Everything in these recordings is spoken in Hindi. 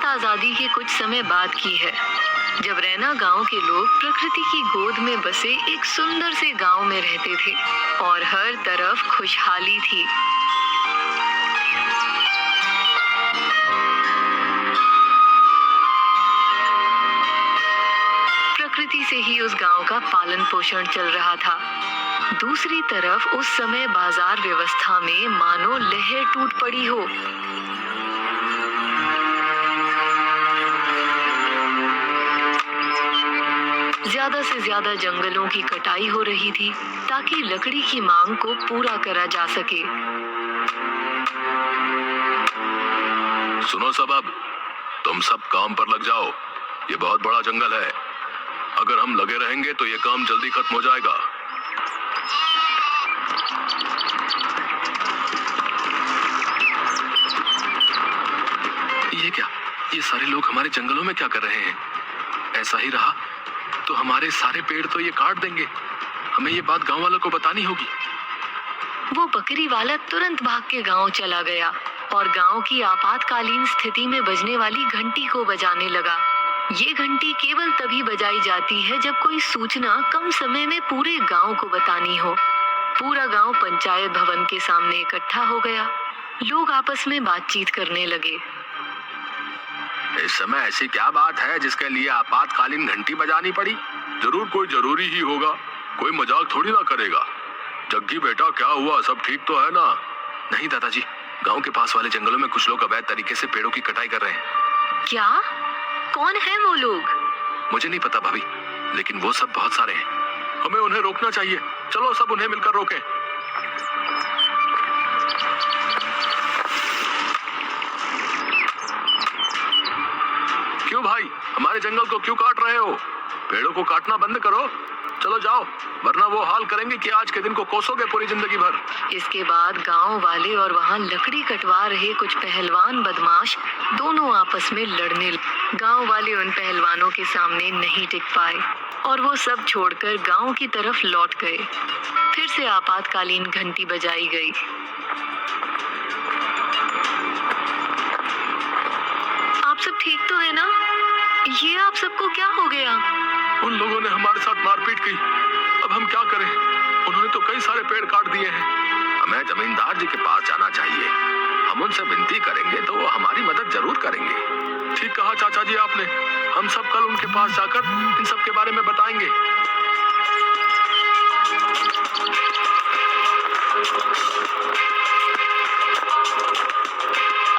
बात आजादी के कुछ समय बाद की है, जब रैना गांव के लोग प्रकृति की गोद में बसे एक सुंदर से गांव में रहते थे और हर तरफ खुशहाली थी। प्रकृति से ही उस गांव का पालन पोषण चल रहा था। दूसरी तरफ उस समय बाजार व्यवस्था में मानो लहर टूट पड़ी हो। ज्यादा से ज्यादा जंगलों की कटाई हो रही थी ताकि लकड़ी की मांग को पूरा करा जा सके। सुनो सब, अब तुम सब काम पर लग जाओ। ये बहुत बड़ा जंगल है, अगर हम लगे रहेंगे तो ये काम जल्दी खत्म हो जाएगा। ये क्या, ये सारे लोग हमारे जंगलों में क्या कर रहे हैं? ऐसा ही रहा तो हमारे सारे पेड़ तो ये काट देंगे। हमें ये बात गांव वालों को बतानी होगी। वो बकरी वाला तुरंत भाग के गांव चला गया और गांव की आपातकालीन स्थिति में बजने वाली घंटी को बजाने लगा। ये घंटी केवल तभी बजाई जाती है जब कोई सूचना कम समय में पूरे गांव को बतानी हो। पूरा गांव पंचायत भवन के सामने इकट्ठा हो गया। लोग आपस में बातचीत करने लगे। इस समय ऐसी क्या बात है जिसके लिए आपातकालीन घंटी बजानी पड़ी? जरूर कोई जरूरी ही होगा, कोई मजाक थोड़ी ना करेगा। जग्गी बेटा, क्या हुआ? सब ठीक तो है ना? नहीं दादाजी, गांव के पास वाले जंगलों में कुछ लोग अवैध तरीके से पेड़ों की कटाई कर रहे हैं। क्या? कौन है वो लोग? मुझे नहीं पता भाभी, लेकिन वो सब बहुत सारे हैं। हमें उन्हें रोकना चाहिए। चलो सब उन्हें मिलकर रोकें। क्यों भाई, हमारे जंगल को क्यों काट रहे हो? पेड़ों को काटना बंद करो। चलो जाओ, वरना वो हाल करेंगे कि आज के दिन को कोसोगे पूरी जिंदगी भर। इसके बाद गांव वाले और वहां लकड़ी कटवा रहे कुछ पहलवान बदमाश दोनों आपस में लड़ने लगे। गांव वाले उन पहलवानों के सामने नहीं टिक पाए और वो सब छोड़कर गांव की तरफ लौट गए। फिर से आपातकालीन घंटी बजाई गई। आप सब ठीक तो है ना? ये आप सबको क्या हो गया? उन लोगों ने हमारे साथ मारपीट की। अब हम क्या करें? उन्होंने तो कई सारे पेड़ काट दिए हैं। हमें जमींदार जी के पास जाना चाहिए। हम उनसे विनती करेंगे तो वो हमारी मदद जरूर करेंगे। ठीक कहा चाचा जी आपने। हम सब कल उनके पास जाकर इन सब के बारे में बताएंगे।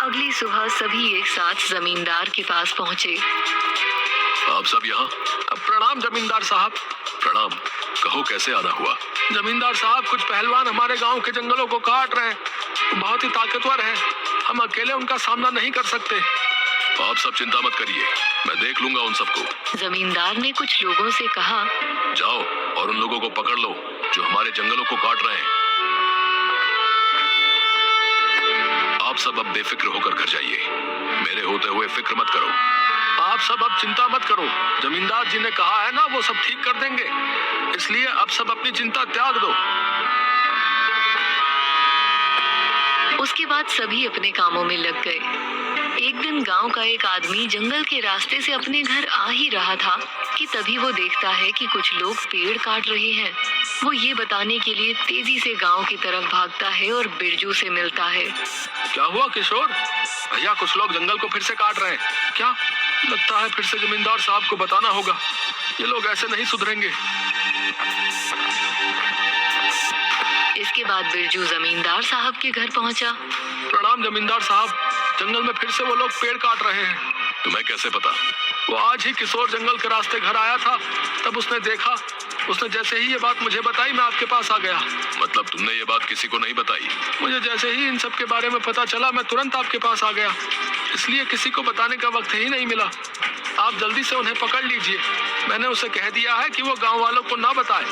अगली सुबह सभी एक साथ जमींदार के पास पहुंचे। आप सब यहाँ? प्रणाम जमींदार साहब। प्रणाम। कहो कैसे आना हुआ? जमींदार साहब, कुछ पहलवान हमारे गांव के जंगलों को काट रहे हैं। बहुत ही ताकतवर हैं। हम अकेले उनका सामना नहीं कर सकते। आप सब चिंता मत करिए, मैं देख लूंगा उन सबको। जमींदार ने कुछ लोगों से कहा, जाओ और उन लोगों को पकड़ लो जो हमारे जंगलों को काट रहे हैं। आप सब अब बेफिक्र होकर घर जाइए। मेरे होते हुए फिक्र मत करो। आप सब अब चिंता मत करो। जमींदार जी ने कहा है ना, वो सब ठीक कर देंगे। इसलिए अब सब अपनी चिंता त्याग दो। उसके बाद सभी अपने कामों में लग गए। एक दिन गांव का एक आदमी जंगल के रास्ते से अपने घर आ ही रहा था कि तभी वो देखता है कि कुछ लोग पेड़ काट रहे हैं। वो ये बताने के लिए तेजी से गांव की तरफ भागता है और बिरजू से मिलता है। क्या हुआ किशोर? भैया, कुछ लोग जंगल को फिर से काट रहे हैं। क्या? लगता है फिर से जमींदार साहब को बताना होगा। ये लोग ऐसे नहीं सुधरेंगे। इसके बाद बिरजू जमींदार साहब के घर पहुंचा। प्रणाम जमींदार साहब, जंगल में फिर से वो लोग पेड़ काट रहे हैं। तुम्हें कैसे पता? वो आज ही किशोर जंगल के रास्ते घर आया था, तब उसने देखा। उसने जैसे ही ये बात मुझे बताई, मैं आपके पास आ गया। मतलब तुमने ये बात किसी को नहीं बताई? मुझे जैसे ही इन सब के बारे में पता चला, मैं तुरंत आपके पास आ गया। इसलिए किसी को बताने का वक्त ही नहीं मिला। आप जल्दी से उन्हें पकड़ लीजिए। मैंने उसे कह दिया है कि वो गांव वालों को ना बताए।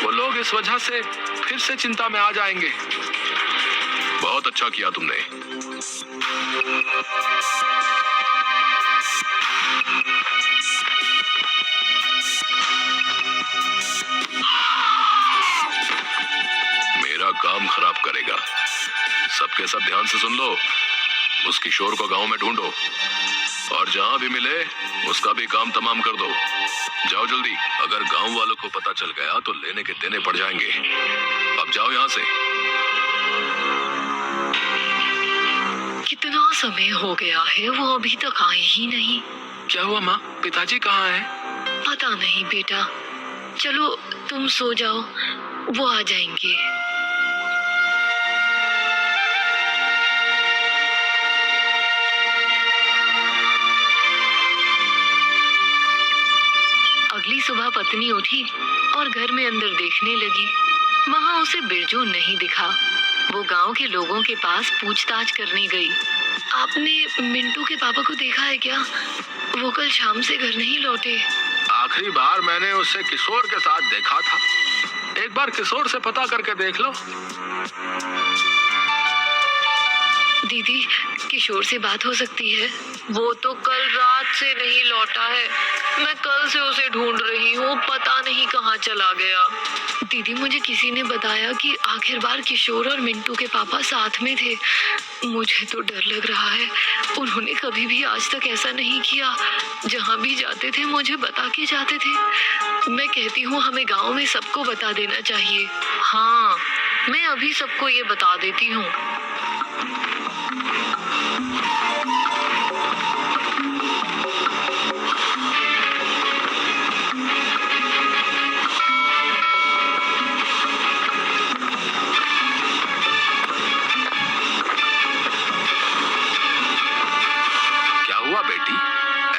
वो लोग इस वजह से फिर से चिंता में आ जाएंगे। बहुत अच्छा किया तुमने। मेरा काम खराब करेगा। सबके सब ध्यान से सुन लो। उस किशोर को गांव में ढूंढो और जहाँ भी मिले उसका भी काम तमाम कर दो। जाओ जल्दी, अगर गांव वालों को पता चल गया तो लेने के देने पड़ जाएंगे। अब जाओ यहाँ से। कितना समय हो गया है, वो अभी तक आए ही नहीं। क्या हुआ माँ, पिताजी कहाँ हैं? पता नहीं बेटा, चलो तुम सो जाओ, वो आ जाएंगे। अगली सुबह पत्नी उठी और घर में अंदर देखने लगी। वहां उसे बिरजू नहीं दिखा। वो गांव के लोगों के पास पूछताछ करने गई। आपने मिंटू के पापा को देखा है क्या? वो कल शाम से घर नहीं लौटे। आखिरी बार मैंने उसे किशोर के साथ देखा था। एक बार किशोर से पता करके देख लो। दीदी, किशोर से बात हो सकती है? वो तो कल रात से नहीं लौटा है। मैं कल से उसे ढूंढ रही हूँ, पता नहीं कहाँ चला गया। दीदी, मुझे किसी ने बताया कि आखिर बार किशोर और मिंटू के पापा साथ में थे। मुझे तो डर लग रहा है। उन्होंने कभी भी आज तक ऐसा नहीं किया। जहाँ भी जाते थे मुझे बता के जाते थे। मैं कहती हूँ हमें गाँव में सबको बता देना चाहिए। हाँ, मैं अभी सबको ये बता देती हूँ।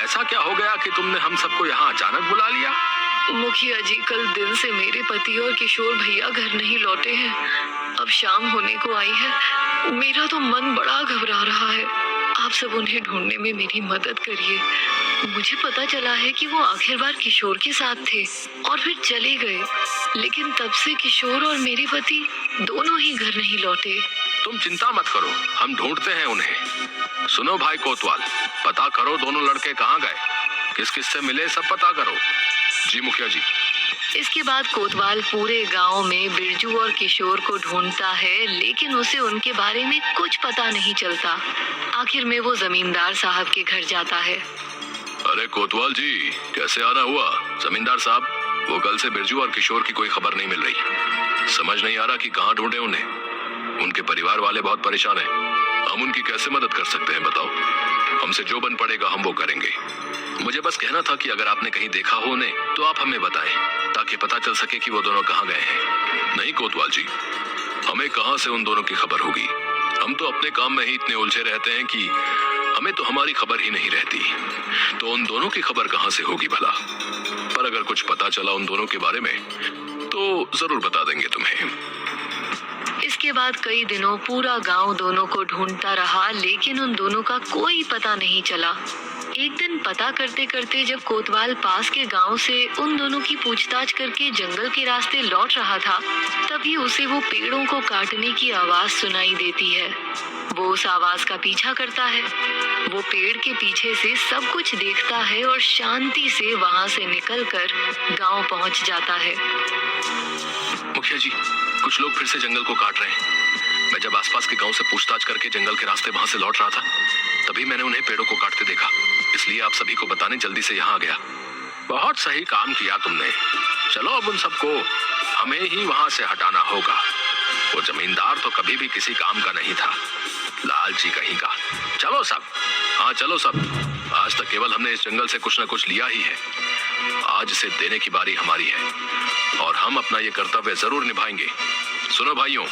ऐसा क्या हो गया कि तुमने हम सबको यहाँ अचानक बुला लिया? मुखिया जी, कल दिन से मेरे पति और किशोर भैया घर नहीं लौटे हैं। अब शाम होने को आई है। मेरा तो मन बड़ा घबरा रहा है। आप सब उन्हें ढूंढने में मेरी मदद करिए। मुझे पता चला है कि वो आखिर बार किशोर के साथ थे और फिर चले गए, लेकिन तब से किशोर और मेरे पति दोनों ही घर नहीं लौटे। तुम चिंता मत करो, हम ढूंढते हैं उन्हें। सुनो भाई कोतवाल, पता करो दोनों लड़के कहाँ गए, किस किस से मिले, सब पता करो। जी मुखिया जी। इसके बाद कोतवाल पूरे गांव में बिरजू और किशोर को ढूंढता है, लेकिन उसे उनके बारे में कुछ पता नहीं चलता। आखिर में वो जमींदार साहब के घर जाता है। अरे कोतवाल जी, कैसे आना हुआ? जमींदार साहब, वो कल से बिरजू और किशोर की कोई खबर नहीं मिल रही। समझ नहीं आ रहा कि कहाँ ढूंढे उन्हें। उनके परिवार वाले बहुत परेशान हैं। हम उनकी कैसे मदद कर सकते हैं बताओ? हमसे जो बन पड़ेगा हम वो करेंगे। मुझे बस कहना था कि अगर आपने कहीं देखा हो उन्हें तो आप हमें बताएं, ताकि पता चल सके कि वो दोनों कहाँ गए हैं। नहीं कोतवाल जी, हमें कहाँ से उन दोनों की खबर होगी? हम तो अपने काम में ही इतने उलझे रहते हैं कि हमें तो हमारी खबर ही नहीं रहती। तो उन दोनों की खबर कहाँ से होगी भला? पर अगर कुछ पता चला उन दोनों के बारे में तो जरूर बता देंगे तुम्हें। इसके बाद कई दिनों पूरा गांव दोनों को ढूंढता रहा, लेकिन उन दोनों का कोई पता नहीं चला। एक दिन पता करते करते जब कोतवाल पास के गांव से उन दोनों की पूछताछ करके जंगल के रास्ते लौट रहा था, तभी उसे वो पेड़ों को काटने की आवाज सुनाई देती है। वो उस आवाज का पीछा करता है। वो पेड़ के पीछे से सब कुछ देखता है और शांति से वहां से निकलकर गांव पहुंच जाता है। मुखिया जी, कुछ लोग फिर से जंगल को काट रहे हैं। मैं जब आसपास के गांव से पूछताछ करके जंगल के रास्ते वहां से लौट रहा था, तभी मैंने उन्हें पेड़ों को काटते देखा। इसलिए आप सभी को बताने जल्दी से यहाँ आ गया। बहुत सही काम किया तुमने। चलो अब उन सबको हमें ही वहां से हटाना होगा। वो जमींदार तो कभी भी किसी काम का नहीं था, लालची कहीं का। चलो सब, हाँ चलो सब। आज तक केवल हमने इस जंगल से कुछ न कुछ लिया ही है। आज इसे देने की बारी हमारी है और हम अपना ये कर्तव्य जरूर निभाएंगे। सुनो भाइयों,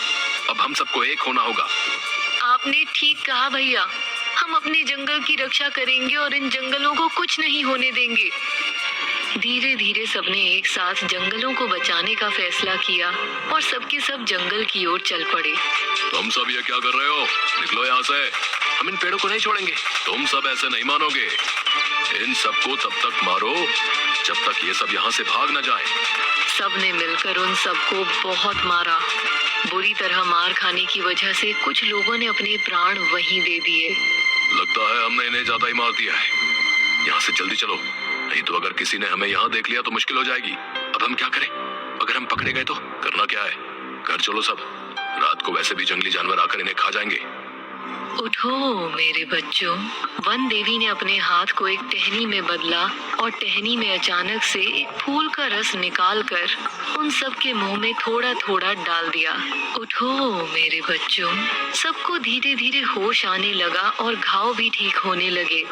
अब हम सबको एक होना होगा। आपने ठीक कहा भैया, हम अपने जंगल की रक्षा करेंगे और इन जंगलों को कुछ नहीं होने देंगे। धीरे धीरे सबने एक साथ जंगलों को बचाने का फैसला किया और सबके सब जंगल की ओर चल पड़े। तुम सब ये क्या कर रहे हो? निकलो यहाँ से। हम इन पेड़ों को नहीं छोड़ेंगे। तुम सब ऐसे नहीं मानोगे। इन सबको तब तक मारो जब तक ये सब यहाँ से भाग न जाए। सबने मिलकर उन सबको बहुत मारा। बुरी तरह मार खाने की वजह से कुछ लोगों ने अपने प्राण वहीं दे दिए। लगता है हमने इन्हें ज्यादा ही मार दिया है। यहाँ से जल्दी चलो, नहीं तो अगर किसी ने हमें यहाँ देख लिया तो मुश्किल हो जाएगी। अब हम क्या करें? अगर हम पकड़े गए तो करना क्या है? घर चलो सब, रात को वैसे भी जंगली जानवर आकर इन्हें खा जाएंगे। उठो मेरे बच्चों। वन देवी ने अपने हाथ को एक टहनी में बदला और टहनी में अचानक से एक फूल का रस निकालकर उन सब के मुंह में थोड़ा थोड़ा डाल दिया। उठो मेरे बच्चों। सबको धीरे धीरे होश आने लगा और घाव भी ठीक होने लगे।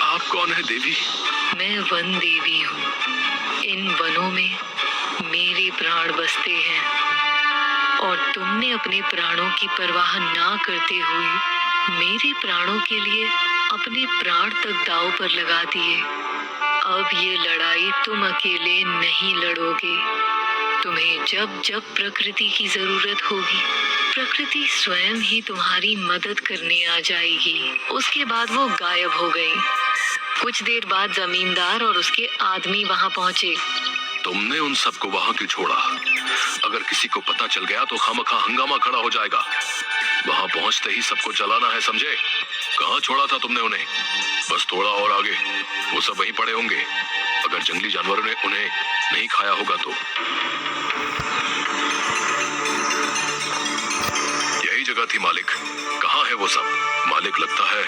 आप कौन है देवी? मैं वन देवी हूँ। इन वनों में मेरे प्राण बसते हैं और तुमने अपने प्राणों की परवाह ना करते हुए मेरे प्राणों के लिए अपने प्राण तक दांव पर लगा दिए। अब ये लड़ाई तुम अकेले नहीं लड़ोगे। तुम्हें जब जब प्रकृति की जरूरत होगी, प्रकृति स्वयं ही तुम्हारी मदद करने आ जाएगी। उसके बाद वो गायब हो गई। कुछ देर बाद जमींदार और उसके आदमी वहां पहुंचे। तुमने उन सबको वहां क्यों छोड़ा? अगर किसी को पता चल गया तो खामखा हंगामा खड़ा हो जाएगा। वहां पहुंचते ही सबको जलाना है, समझे? कहाँ छोड़ा था तुमने उन्हें? बस थोड़ा और आगे, वो सब वहीं पड़े होंगे। अगर जंगली जानवरों ने उन्हें नहीं खाया होगा तो। यही जगह थी मालिक। कहाँ है वो सब? मालिक, लगता है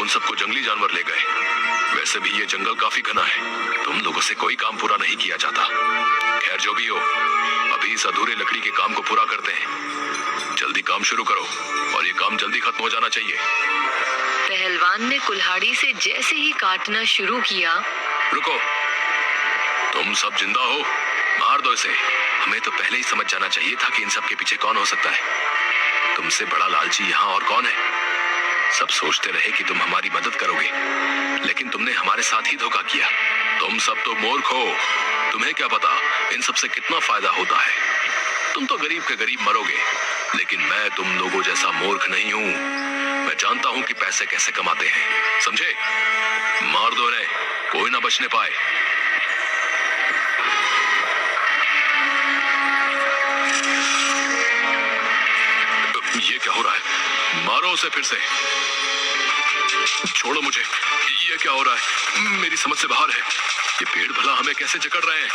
उन सबको जंगली जानवर ले गए। वैसे भी ये जंगल काफी घना है, तुम लोगों से कोई काम पूरा नहीं किया जाता। खैर जो भी हो, अभी इस अधूरे लकड़ी के काम को पूरा करते हैं। जल्दी काम शुरू करो और ये काम जल्दी खत्म हो जाना चाहिए। पहलवान ने कुल्हाड़ी से जैसे ही काटना शुरू किया। रुको, तुम सब जिंदा हो? मार दो इसे। हमें तो पहले ही समझ जाना चाहिए था कि इन सब के पीछे कौन हो सकता है। तुमसे बड़ा लालची यहाँ और कौन है? सब सोचते रहे कि तुम हमारी मदद करोगे, लेकिन तुमने हमारे साथ ही धोखा किया। तुम सब तो मूर्ख हो। तुम्हें क्या पता इन सब से कितना फायदा होता है। तुम तो गरीब के गरीब मरोगे, लेकिन मैं तुम लोगों जैसा मूर्ख नहीं हूँ। मैं जानता हूँ कि पैसे कैसे कमाते हैं, समझे? मार दो इन्हें, कोई ना बचने पाए। ये क्या हो रहा है? मारो उसे फिर से। छोड़ो मुझे। ये क्या हो रहा है? मेरी समझ से बाहर है। ये पेड़ भला हमें कैसे जकड़ रहे हैं?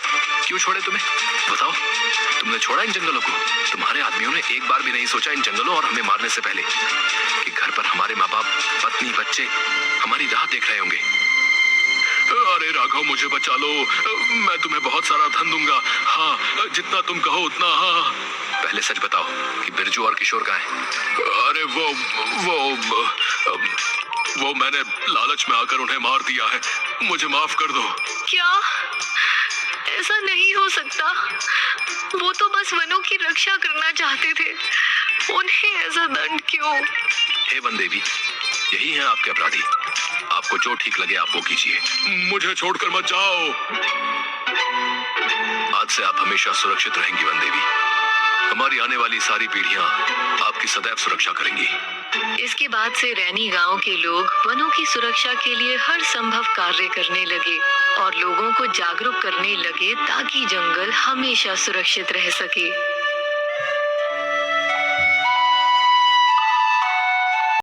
क्यों छोड़े तुम्हें? बताओ, तुमने छोड़ा इन जंगलों को? तुम्हारे आदमियों ने एक बार भी नहीं सोचा इन जंगलों और हमें मारने से पहले कि घर पर हमारे माँ बाप, पत्नी, बच्चे हमारी राह देख रहे होंगे। अरे राघव, मुझे बचा लो। मैं तुम्हें बहुत सारा धन दूंगा। हाँ, जितना तुम कहो उतना। हाँ, पहले सच बताओ कि बिरजू और किशोर कहाँ हैं? अरे वो मैंने लालच में आकर उन्हें मार दिया है। मुझे माफ कर दो। क्या? ऐसा नहीं हो सकता। वो तो बस वनों की रक्षा करना चाहते थे। उन्हें ऐसा दंड क्यों? हे वन देवी, यही है आपके अपराधी। आपको जो ठीक लगे आप वो कीजिए। मुझे छोड़कर मत जाओ। आज से आप हमेशा सुरक्षित रहेंगी वन देवी। हमारी आने वाली सारी पीढ़ियां आपकी सदैव सुरक्षा करेंगी। इसके बाद से रैनी गांव के लोग वनों की सुरक्षा के लिए हर संभव कार्य करने लगे और लोगों को जागरूक करने लगे ताकि जंगल हमेशा सुरक्षित रह सके।